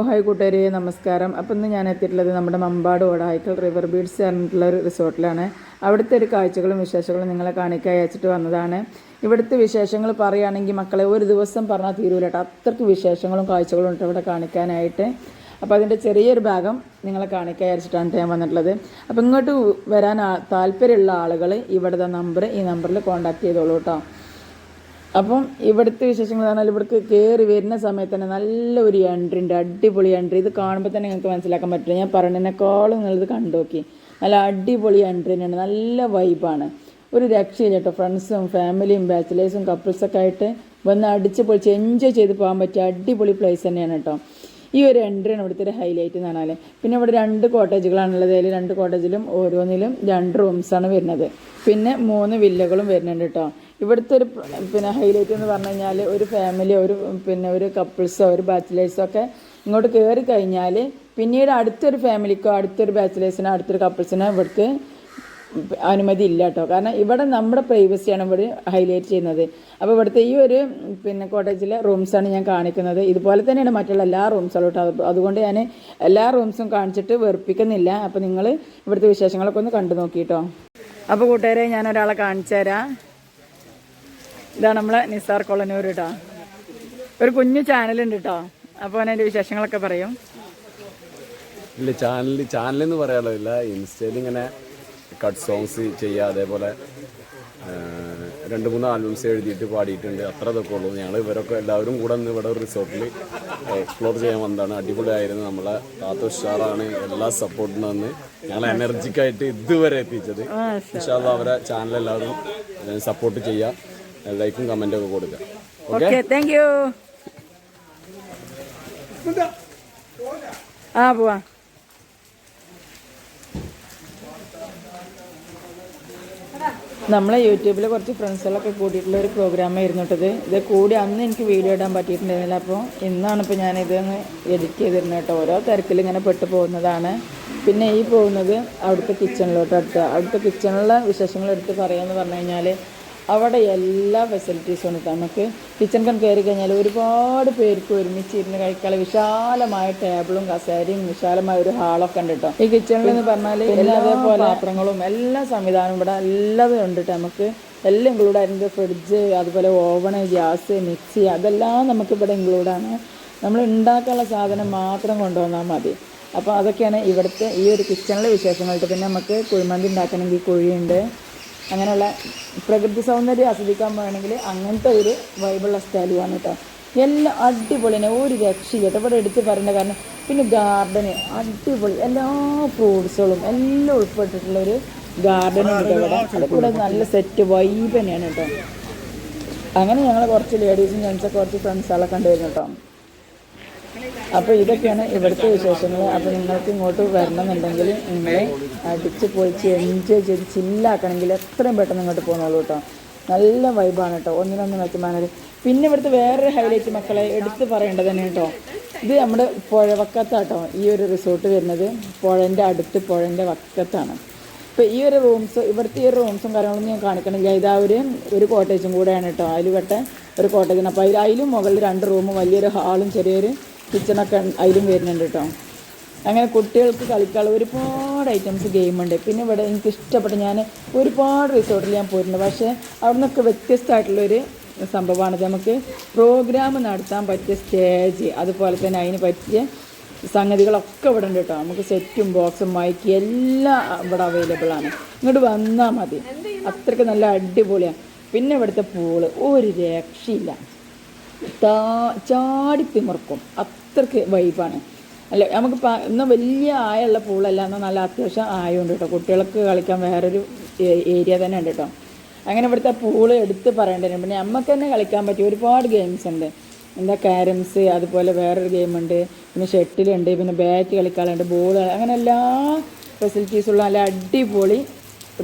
Hi കൂട്ടുകാരെ, നമസ്കാരം. അപ്പം ഇന്ന് ഞാൻ എത്തിയിട്ടുള്ളത് നമ്മുടെ മമ്പാട് ഓടായിക്കൽ റിവർ ബീഡ്സ് പറഞ്ഞിട്ടുള്ള ഒരു റിസോർട്ടിലാണ്. അവിടുത്തെ ഒരു കാഴ്ചകളും വിശേഷങ്ങളും നിങ്ങളെ കാണിക്കാൻ അയച്ചിട്ട് വന്നതാണ്. ഇവിടുത്തെ വിശേഷങ്ങൾ പറയുകയാണെങ്കിൽ മക്കളെ ഒരു ദിവസം പറഞ്ഞാൽ തീരൂല കേട്ടോ. അത്രയ്ക്ക് വിശേഷങ്ങളും കാഴ്ചകളും ഉണ്ട് ഇവിടെ കാണിക്കാനായിട്ട്. അപ്പോൾ അതിൻ്റെ ചെറിയൊരു ഭാഗം നിങ്ങളെ കാണിക്കാൻ അയച്ചിട്ടാണ് ഞാൻ വന്നിട്ടുള്ളത്. അപ്പോൾ ഇങ്ങോട്ട് വരാൻ താല്പര്യമുള്ള ആളുകൾ ഇവിടുത്തെ ഈ നമ്പറിൽ കോൺടാക്ട് ചെയ്തോളൂ കേട്ടോ. അപ്പം ഇവിടുത്തെ വിശേഷങ്ങൾ പറഞ്ഞാൽ ഇവിടേക്ക് കയറി വരുന്ന സമയത്ത് തന്നെ നല്ല ഒരു എൻട്രി ഉണ്ട്, അടിപൊളി എൻട്രി. ഇത് കാണുമ്പോൾ തന്നെ നിങ്ങൾക്ക് മനസ്സിലാക്കാൻ പറ്റില്ല, ഞാൻ പറഞ്ഞതിനേക്കാളും നിങ്ങളിത് കണ്ടു നോക്കി. നല്ല അടിപൊളി എൻട്രി തന്നെയാണ്, നല്ല വൈബാണ്, ഒരു രക്ഷയില്ല കേട്ടോ. ഫ്രണ്ട്സും ഫാമിലിയും ബാച്ചിലേഴ്സും കപ്പിൾസൊക്കെ ആയിട്ട് വന്ന് അടിച്ച് പൊളിച്ച് എൻജോയ് ചെയ്ത് പോകാൻ പറ്റിയ അടിപൊളി പ്ലേസ് തന്നെയാണ് കേട്ടോ. ഈ ഒരു എൻട്രിയാണ് ഇവിടുത്തെ ഒരു ഹൈലൈറ്റ് എന്ന് പറഞ്ഞാൽ. പിന്നെ ഇവിടെ 2 കോട്ടേജുകളാണുള്ളത്. അതിൽ 2 കോട്ടേജിലും ഓരോന്നിലും 2 റൂംസാണ് വരുന്നത്. പിന്നെ 3 വില്ലകളും വരുന്നുണ്ട് കേട്ടോ. ഇവിടുത്തെ ഒരു ഹൈലൈറ്റ് എന്ന് പറഞ്ഞു കഴിഞ്ഞാൽ ഒരു ഫാമിലി ഒരു കപ്പിൾസോ ഒരു ബാച്ചിലേഴ്സോ ഒക്കെ ഇങ്ങോട്ട് കയറി കഴിഞ്ഞാൽ പിന്നീട് അടുത്തൊരു ഫാമിലിക്കോ അടുത്തൊരു ബാച്ചിലേഴ്സിനോ അടുത്തൊരു കപ്പിൾസിനോ ഇവിടേക്ക് അനുമതി ഇല്ല കേട്ടോ. കാരണം ഇവിടെ നമ്മുടെ പ്രൈവസിയാണ് ഇവിടെ ഹൈലൈറ്റ് ചെയ്യുന്നത്. അപ്പോൾ ഇവിടുത്തെ ഈ ഒരു കോട്ടേജിലെ റൂംസാണ് ഞാൻ കാണിക്കുന്നത്. ഇതുപോലെ തന്നെയാണ് മറ്റുള്ള എല്ലാ റൂംസും കേട്ടോ. അതുകൊണ്ട് ഞാൻ എല്ലാ റൂംസും കാണിച്ചിട്ട് വെറുപ്പിക്കുന്നില്ല. അപ്പോൾ നിങ്ങൾ ഇവിടുത്തെ വിശേഷങ്ങളൊക്കെ ഒന്ന് കണ്ടു നോക്കിട്ടോ. അപ്പോൾ കൂട്ടുകാരെ, ഞാൻ ഒരാളെ കാണിച്ചു തരാം. ഇതാണ് നമ്മളെ നിസാർ കൊളനൂർ കേട്ടോ. ഒരു കുഞ്ഞു ചാനലുണ്ട് കേട്ടോ. അപ്പോൾ അതിൻ്റെ വിശേഷങ്ങളൊക്കെ പറയും. ഇല്ല, ചാനലെന്ന് പറയാറില്ല. ഇൻസ്റ്റയിൽ ഇങ്ങനെ കട്ട് സോങ്സ് ചെയ്യുക, അതേപോലെ 2-3 ആൽബംസ് എഴുതിയിട്ട് പാടിയിട്ടുണ്ട്. അത്ര ഇതൊക്കെ ഉള്ളൂ. ഞങ്ങൾ ഇവരൊക്കെ എല്ലാവരും കൂടെ ഒന്ന് ഇവിടെ ഒരു റിസോർട്ടിൽ എക്സ്പ്ലോർ ചെയ്യാൻ വന്നതാണ്. അടിപൊളിയായിരുന്നു. നമ്മളെ താത്ത ഉഷാറാണ്, എല്ലാ സപ്പോർട്ടിനും വന്ന് ഞങ്ങൾ എനർജിക്കായിട്ട് ഇതുവരെ എത്തിച്ചത്. ഇൻഷാ അല്ലാഹ് അവരെ ചാനൽ എല്ലാവരും സപ്പോർട്ട് ചെയ്യുക, ലൈക്കും കമൻറ്റും ഒക്കെ കൊടുക്കുക. Okay, thank you. പോവാ. നമ്മളെ യൂട്യൂബിൽ കുറച്ച് ഫ്രണ്ട്സുകളൊക്കെ കൂട്ടിയിട്ടുള്ള ഒരു പ്രോഗ്രാമായിരുന്നു കേട്ടത്. ഇത് കൂടി അന്ന് എനിക്ക് വീഡിയോ ഇടാൻ പറ്റിയിട്ടുണ്ടായിരുന്നില്ല. അപ്പോൾ ഇന്നാണ് ഇപ്പോൾ ഞാനിതൊന്ന് എഡിറ്റ് ചെയ്തിരുന്നത് കേട്ടോ. ഓരോ തിരക്കിൽ ഇങ്ങനെ പെട്ടു പോകുന്നതാണ്. പിന്നെ ഈ പോകുന്നത് അവിടുത്തെ കിച്ചണിലോട്ട് അവിടുത്തെ കിച്ചണിലെ വിശേഷങ്ങൾ എടുത്ത് പറയാമെന്ന് പറഞ്ഞു കഴിഞ്ഞാൽ അവിടെ എല്ലാ ഫെസിലിറ്റീസും ഉണ്ട്. നമുക്ക് കിച്ചൺ കയറി കഴിഞ്ഞാൽ ഒരുപാട് പേർക്ക് ഒരുമിച്ചിരുന്ന് കഴിക്കാനുള്ള വിശാലമായ ടേബിളും കസേരയും വിശാലമായ ഒരു ഹാളൊക്കെ ഉണ്ട് കേട്ടോ. ഈ കിച്ചണിൽ എന്ന് പറഞ്ഞാൽ അതേപോലെ പാത്രങ്ങളും എല്ലാ സംവിധാനവും ഇവിടെ എല്ലാതും ഉണ്ട് കേട്ടോ. നമുക്ക് എല്ലാം ഇൻക്ലൂഡ് ആയിരുന്നു. ഫ്രിഡ്ജ്, അതുപോലെ ഓവണ്, ഗ്യാസ്, മിക്സി, അതെല്ലാം നമുക്കിവിടെ ഇൻക്ലൂഡാണ്. നമ്മൾ ഉണ്ടാക്കാനുള്ള സാധനം മാത്രം കൊണ്ടുവന്നാൽ മതി. അപ്പോൾ അതൊക്കെയാണ് ഇവിടുത്തെ ഈ ഒരു കിച്ചണിലെ വിശേഷങ്ങൾ. പിന്നെ നമുക്ക് കുഴിമന്തി ഉണ്ടാക്കണമെങ്കിൽ കുഴിയുണ്ട്. അങ്ങനെയുള്ള പ്രകൃതി സൗന്ദര്യം ആസ്വദിക്കാൻ വേണമെങ്കിൽ അങ്ങനത്തെ ഒരു വൈബുള്ള സ്ഥലമാണ് കേട്ടോ. എല്ലാം അടിപൊളിയാണ്, ഒരു രക്ഷയില്ല കേട്ടോ. ഇവിടെ എടുത്ത് പറയേണ്ട കാരണം പിന്നെ ഗാർഡന് അടിപൊളി, എല്ലാ ഫ്രൂട്ട്സുകളും എല്ലാം ഉൾപ്പെട്ടിട്ടുള്ളൊരു ഗാർഡൻ ഉണ്ട് ഇവിടെ. അതുകൂടെ നല്ല സെറ്റ് വൈബ് തന്നെയാണ് കേട്ടോ. അങ്ങനെ ഞങ്ങൾ കുറച്ച് ലേഡീസും ജെൻസൊക്കെ കുറച്ച് ഫ്രണ്ട്സുകളൊക്കെ കണ്ടുവരുന്നു കേട്ടോ. അപ്പോൾ ഇതൊക്കെയാണ് ഇവിടുത്തെ വിശേഷങ്ങൾ. അപ്പോൾ നിങ്ങൾക്ക് ഇങ്ങോട്ട് വരണമെന്നുണ്ടെങ്കിൽ നിങ്ങൾ അടിച്ച് പൊളിച്ച് എൻജോയ് ചെയ്ത് ചില്ലാക്കണമെങ്കിൽ എത്രയും പെട്ടെന്ന് ഇങ്ങോട്ട് പോകുന്നുള്ളൂ കേട്ടോ. നല്ല വൈബാണ് കേട്ടോ, ഒന്നിനൊന്ന് മെച്ചമാനത്. പിന്നെ ഇവിടുത്തെ വേറൊരു ഹൈലൈറ്റ് മക്കളെ എടുത്ത് പറയേണ്ടത് തന്നെ കേട്ടോ. ഇത് നമ്മുടെ പുഴ വക്കത്താട്ടോ ഈ ഒരു റിസോർട്ട് വരുന്നത്. പുഴൻ്റെ അടുത്ത്, പുഴൻ്റെ വക്കത്താണ്. ഇപ്പോൾ ഈ ഒരു റൂംസ്, ഇവിടുത്തെ ഈ ഒരു റൂംസും കാര്യങ്ങളൊന്നും ഞാൻ കാണിക്കണില്ല. ഇതാ ഒരു കോട്ടേജും കൂടെയാണ് കേട്ടോ. അതിൽപ്പെട്ട ഒരു കോട്ടേജാണ്. അപ്പോൾ അതിലും മുകളിൽ 2 റൂമും വലിയൊരു ഹാളും ചെറിയൊരു കിച്ചണൊക്കെ അതിലും വരുന്നുണ്ട് കേട്ടോ. അങ്ങനെ കുട്ടികൾക്ക് കളിക്കാനുള്ള ഒരുപാട് ഐറ്റംസ് ഗെയിമുണ്ട്. പിന്നെ ഇവിടെ എനിക്ക് ഇഷ്ടപ്പെട്ട, ഞാൻ ഒരുപാട് റിസോർട്ടിൽ ഞാൻ പോയിട്ടുണ്ട്. പക്ഷേ അവിടെ നിന്നൊക്കെ വ്യത്യസ്തമായിട്ടുള്ളൊരു സംഭവമാണിത്. നമുക്ക് പ്രോഗ്രാം നടത്താൻ പറ്റിയ സ്റ്റേജ്, അതുപോലെ തന്നെ അതിന് പറ്റിയ സംഗതികളൊക്കെ ഇവിടെ ഉണ്ട് കേട്ടോ. നമുക്ക് സെറ്റും ബോക്സും മൈക്ക് എല്ലാം ഇവിടെ അവൈലബിൾ ആണ്. ഇങ്ങോട്ട് വന്നാൽ മതി, അത്രയ്ക്ക് നല്ല അടിപൊളിയാണ്. പിന്നെ ഇവിടുത്തെ പൂള് ഒരു രക്ഷയില്ല, ചാടി തിമിർക്കും, അത്രയ്ക്ക് വൈബാണ്. അല്ല നമുക്ക് ഇന്ന് വലിയ ആയുള്ള പൂളല്ല, എന്നാൽ നല്ല അത്യാവശ്യം ആയതുകൊണ്ട് കേട്ടോ. കുട്ടികൾക്ക് കളിക്കാൻ വേറൊരു ഏരിയ തന്നെ ഉണ്ട് കേട്ടോ. അങ്ങനെ ഇവിടുത്തെ പൂള് എടുത്ത് പറയേണ്ടത്. പിന്നെ നമുക്ക് തന്നെ കളിക്കാൻ പറ്റിയ ഒരുപാട് ഗെയിംസ് ഉണ്ട്. എന്താ ക്യാരംസ്, അതുപോലെ വേറൊരു ഗെയിമുണ്ട്, പിന്നെ ഷട്ടിലുണ്ട്, പിന്നെ ബാറ്റ് കളിക്കാനുണ്ട്, ബോൾ, അങ്ങനെ എല്ലാ ഫെസിലിറ്റീസുള്ള നല്ല അടിപൊളി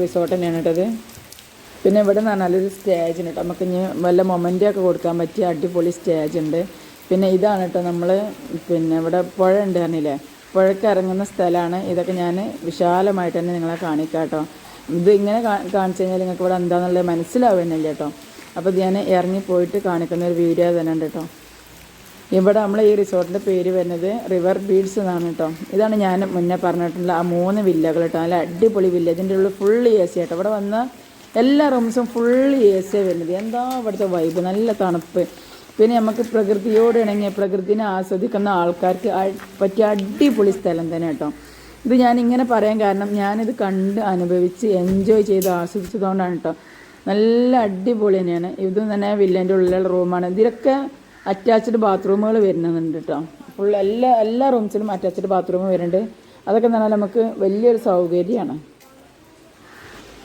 റിസോർട്ട് തന്നെയാണ് കേട്ടത്. പിന്നെ ഇവിടെ നിന്ന് നല്ലൊരു സ്റ്റേജ് ഉണ്ട് കേട്ടോ. നമുക്ക് ഇനി വല്ല മൊമെൻ്റൊക്കെ കൊടുക്കാൻ പറ്റിയ അടിപൊളി സ്റ്റേജ് ഉണ്ട്. പിന്നെ ഇതാണ് കേട്ടോ നമ്മൾ ഇവിടെ പുഴ ഉണ്ട് പറഞ്ഞില്ലേ, പുഴയ്ക്ക് ഇറങ്ങുന്ന സ്ഥലമാണ്. ഇതൊക്കെ ഞാൻ വിശാലമായിട്ട് തന്നെ നിങ്ങളെ കാണിക്കാം കേട്ടോ. ഇത് ഇങ്ങനെ കാണിച്ചു കഴിഞ്ഞാൽ നിങ്ങൾക്ക് ഇവിടെ എന്താണെന്നുള്ളത് മനസ്സിലാവുന്നില്ല കേട്ടോ. അപ്പോൾ ഇത് ഞാൻ ഇറങ്ങിപ്പോയിട്ട് കാണിക്കുന്ന ഒരു വീഡിയോ തന്നെ ഉണ്ട് കേട്ടോ. ഇവിടെ നമ്മൾ ഈ റിസോർട്ടിൻ്റെ പേര് വരുന്നത് റിവർ ബീഡ്സ് എന്നാണ് കേട്ടോ. ഇതാണ് ഞാൻ മുന്നേ പറഞ്ഞിട്ടുള്ള ആ 3 വില്ലകൾ കേട്ടോ. നല്ല അടിപൊളി വില്ല. ഇതിൻ്റെ ഉള്ളിൽ ഫുള്ള് എ സി കേട്ടോ. ഇവിടെ വന്ന എല്ലാ റൂംസും ഫുള്ള് എ സി വരുന്നത്. എന്താ ഇവിടുത്തെ വൈബ്, നല്ല തണുപ്പ്. പിന്നെ നമുക്ക് പ്രകൃതിയോട് ഇണങ്ങിയ പ്രകൃതിനെ ആസ്വദിക്കുന്ന ആൾക്കാർക്ക് പറ്റിയ അടിപൊളി സ്ഥലം തന്നെ കേട്ടോ. ഇത് ഞാനിങ്ങനെ പറയാൻ കാരണം ഞാനിത് കണ്ട് അനുഭവിച്ച് എൻജോയ് ചെയ്ത് ആസ്വദിച്ചതുകൊണ്ടാണ് കേട്ടോ. നല്ല അടിപൊളി തന്നെയാണ്. ഇതും തന്നെ വില്ലേൻ്റെ ഉള്ളിലുള്ള റൂമാണ്. ഇതിലൊക്കെ അറ്റാച്ച്ഡ് ബാത്റൂമുകൾ വരുന്നുണ്ട് കേട്ടോ. ഫുൾ എല്ലാ റൂംസിലും അറ്റാച്ച്ഡ് ബാത്റൂം വരുന്നുണ്ട്. അതൊക്കെ എന്ന് പറഞ്ഞാൽ നമുക്ക് വലിയൊരു സൗകര്യമാണ്.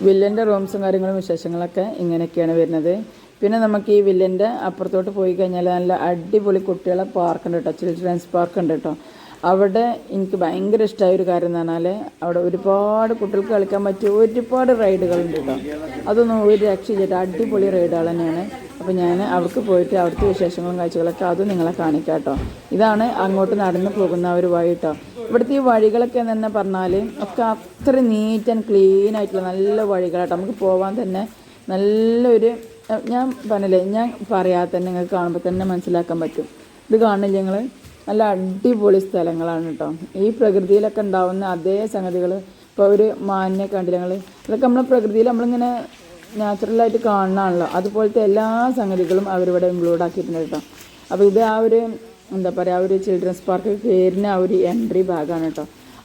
വില്ലൻ്റെ റൂംസും കാര്യങ്ങളും വിശേഷങ്ങളൊക്കെ ഇങ്ങനെയൊക്കെയാണ് വരുന്നത്. പിന്നെ നമുക്ക് ഈ വില്ലൻ്റെ അപ്പുറത്തോട്ട് പോയി കഴിഞ്ഞാൽ നല്ല അടിപൊളി കുട്ടികളെ പാർക്കുണ്ട് കേട്ടോ. ചിൽഡ്രൻസ് പാർക്കുണ്ട് കേട്ടോ. അവിടെ എനിക്ക് ഭയങ്കര ഇഷ്ടമായ ഒരു കാര്യം എന്ന് പറഞ്ഞാൽ അവിടെ ഒരുപാട് കുട്ടികൾക്ക് കളിക്കാൻ പറ്റിയ ഒരുപാട് റൈഡുകളുണ്ട് കേട്ടോ. അതൊന്നും ഒരു രക്ഷയില്ല, അടിപൊളി റൈഡുകൾ തന്നെയാണ്. അപ്പോൾ ഞാൻ അവർക്ക് പോയിട്ട് അവിടുത്തെ വിശേഷങ്ങളും കാഴ്ചകളൊക്കെ അതും നിങ്ങളെ കാണിക്കാം കേട്ടോ. ഇതാണ് അങ്ങോട്ട് നടന്നു പോകുന്ന ഒരു വഴി കേട്ടോ. ഇവിടുത്തെ ഈ വഴികളൊക്കെ എന്ന് പറഞ്ഞാൽ ഒക്കെ അത്ര നീറ്റ് ആൻഡ് ക്ലീൻ ആയിട്ടുള്ള നല്ല വഴികളാട്ടോ. നമുക്ക് പോകാൻ തന്നെ നല്ലൊരു, ഞാൻ പറഞ്ഞില്ലേ, ഞാൻ പറയാതെ തന്നെ നിങ്ങൾക്ക് കാണുമ്പോൾ തന്നെ മനസ്സിലാക്കാൻ പറ്റും. ഇത് കാണില്ല നിങ്ങൾ, നല്ല അടിപൊളി സ്ഥലങ്ങളാണ് കേട്ടോ. ഈ പ്രകൃതിയിലൊക്കെ ഉണ്ടാവുന്ന അതേ സംഗതികൾ ഇപ്പോൾ ഒരു മാനിനെ കണ്ടില്ല നിങ്ങൾ, അതൊക്കെ നമ്മളെ പ്രകൃതിയിൽ നമ്മളിങ്ങനെ നാച്ചുറലായിട്ട് കാണണമാണല്ലോ. അതുപോലത്തെ എല്ലാ സംഗതികളും അവരിവിടെ ഇൻക്ലൂഡ് ആക്കിയിട്ടുണ്ട് കേട്ടോ. അപ്പോൾ ഇത് ആ ഒരു എന്താ പറയുക, ഒരു ചിൽഡ്രൻസ് പാർക്ക് കയറുന്ന ആ ഒരു എൻട്രി ഭാഗമാണ് കേട്ടോ.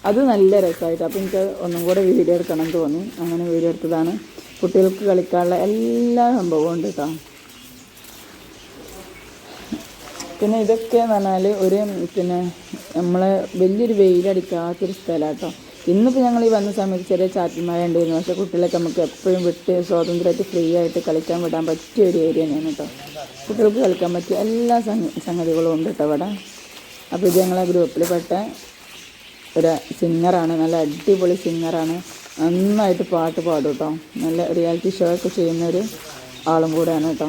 അത് നല്ല രസമായിട്ട്. അപ്പോൾ എനിക്ക് ഒന്നും കൂടെ വീഡിയോ എടുക്കണം എന്ന് തോന്നി, അങ്ങനെ വീഡിയോ എടുത്തതാണ്. കുട്ടികൾക്ക് കളിക്കാനുള്ള എല്ലാ സംഭവവും ഉണ്ട് കേട്ടോ. പിന്നെ ഇതൊക്കെ എന്ന് പറഞ്ഞാൽ ഒരു നമ്മളെ വലിയൊരു വെയിലടിക്കാത്തൊരു സ്ഥലമാണ് കേട്ടോ. ഇന്നിപ്പോൾ ഞങ്ങൾ ഈ വന്ന സമയത്ത് ചെറിയ ചാറ്റൽമഴ ഉണ്ടായിരുന്നു. പക്ഷേ കുട്ടികളൊക്കെ നമുക്ക് എപ്പോഴും വിട്ട് സ്വാതന്ത്ര്യമായിട്ട് ഫ്രീ ആയിട്ട് കളിക്കാൻ വിടാൻ പറ്റിയ ഒരു ഏരിയ തന്നെയാണ് കേട്ടോ. കുട്ടികൾക്ക് കളിക്കാൻ പറ്റിയ എല്ലാ സംഗതികളും ഉണ്ട് കേട്ടോ ഇവിടെ. അപ്പോൾ ഇത് ഞങ്ങളെ ഗ്രൂപ്പിൽ പെട്ട ഒരു സിംഗറാണ്, നല്ല അടിപൊളി സിംഗറാണ്. നന്നായിട്ട് പാട്ട് പാടും കേട്ടോ. നല്ല റിയാലിറ്റി ഷോ ഒക്കെ ചെയ്യുന്നൊരു ആളും കൂടെയാണ് കേട്ടോ.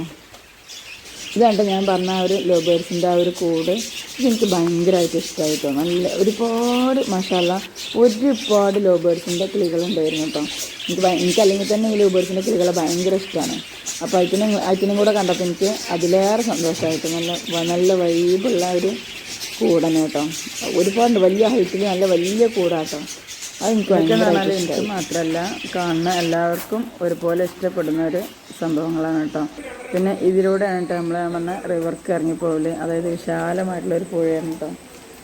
ഇതാണ്ട് ഞാൻ പറഞ്ഞ ആ ഒരു ലവ് ബേർഡ്സിൻ്റെ ആ ഒരു കൂട്, ഇതെനിക്ക് ഭയങ്കരമായിട്ട് ഇഷ്ടമായി കേട്ടോ. നല്ല ഒരുപാട് മാഷാഅല്ലാ ഒരുപാട് ലവ് ബേർഡ്സിൻ്റെ കിളികളുണ്ടായിരുന്നു കേട്ടോ. എനിക്ക് അല്ലെങ്കിൽ തന്നെ ഈ ലവ് ബേർഡ്സിൻ്റെ കിളികളെ ഭയങ്കര ഇഷ്ടമാണ്. അപ്പോൾ അതിനും കൂടെ കണ്ടപ്പോൾ എനിക്ക് അതിലേറെ സന്തോഷമായിട്ട് നല്ല വൈബുള്ള ഒരു കൂടനെ കേട്ടോ. ഒരുപാട് വലിയ ഹൈറ്റിൽ നല്ല വലിയ കൂടാട്ടോ. അതെനിക്ക് ഭയങ്കര ഇഷ്ടം മാത്രമല്ല, കാണുന്ന എല്ലാവർക്കും ഒരുപോലെ ഇഷ്ടപ്പെടുന്ന ഒരു സംഭവങ്ങളാണ് കേട്ടോ. പിന്നെ ഇതിലൂടെയാണ് കേട്ടോ നമ്മൾ പറഞ്ഞ റിവർക്ക് ഇറങ്ങിപ്പോകല്. അതായത് വിശാലമായിട്ടുള്ളൊരു പുഴയാണ് കേട്ടോ.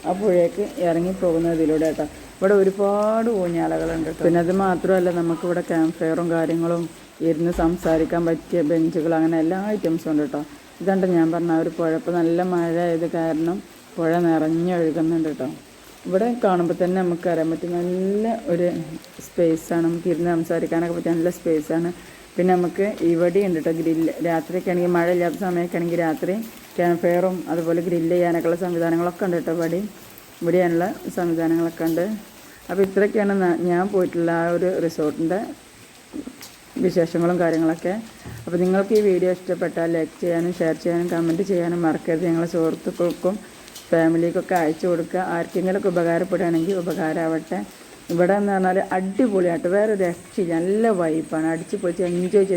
ആ പുഴയ്ക്ക് ഇറങ്ങിപ്പോകുന്നത് ഇതിലൂടെ കേട്ടോ. ഇവിടെ ഒരുപാട് ഊഞ്ഞാലകളുണ്ട് കേട്ടോ. പിന്നെ അത് മാത്രമല്ല, നമുക്കിവിടെ ക്യാമ്പ് ഫയറും കാര്യങ്ങളും ഇരുന്ന് സംസാരിക്കാൻ പറ്റിയ ബെഞ്ചുകൾ, അങ്ങനെ എല്ലാ ഐറ്റംസും ഉണ്ട് കേട്ടോ. ഇതുണ്ട് ഞാൻ പറഞ്ഞ ഒരു പുഴ. ഇപ്പോൾ നല്ല മഴ ആയത് കാരണം പുഴ നിറഞ്ഞൊഴുകുന്നുണ്ട് കേട്ടോ. ഇവിടെ കാണുമ്പോൾ തന്നെ നമുക്കറിയാൻ പറ്റും നല്ല ഒരു സ്പേസാണ്. നമുക്ക് ഇരുന്ന് സംസാരിക്കാനൊക്കെ പറ്റിയ നല്ല സ്പേസാണ്. പിന്നെ നമുക്ക് ഇവിടെ ഉണ്ട് കേട്ടോ ഗ്രില്ല്. രാത്രിയൊക്കെ ആണെങ്കിൽ, മഴ ഇല്ലാത്ത സമയമൊക്കെ ആണെങ്കിൽ രാത്രി ക്യാമ്പ് ഫയറും അതുപോലെ ഗ്രില്ല് ചെയ്യാനൊക്കെയുള്ള സംവിധാനങ്ങളൊക്കെ ഉണ്ട് കേട്ടോ. ഇവിടെയാനുള്ള സംവിധാനങ്ങളൊക്കെ ഉണ്ട്. അപ്പോൾ ഇത്രയൊക്കെയാണ് ഞാൻ പോയിട്ടുള്ള ആ ഒരു റിസോർട്ടിൻ്റെ വിശേഷങ്ങളും കാര്യങ്ങളൊക്കെ. അപ്പോൾ നിങ്ങൾക്ക് ഈ വീഡിയോ ഇഷ്ടപ്പെട്ടാൽ ലൈക്ക് ചെയ്യാനും ഷെയർ ചെയ്യാനും കമൻറ്റ് ചെയ്യാനും മറക്കരുത്. ഞങ്ങളെ സുഹൃത്തുക്കൾക്കും ഫാമിലിക്കൊക്കെ അയച്ചു കൊടുക്കുക. ആർക്കെങ്കിലുമൊക്കെ ഉപകാരപ്പെടുകയാണെങ്കിൽ ഉപകാരമാവട്ടെ. ഇവിടെ എന്ന് പറഞ്ഞാൽ അടിപൊളിയായിട്ട് വേറൊരു രക്ഷയില്ല, നല്ല വൈബാണ്. അടിച്ച് പൊളിച്ച് എൻജോയ് ചെയ്ത്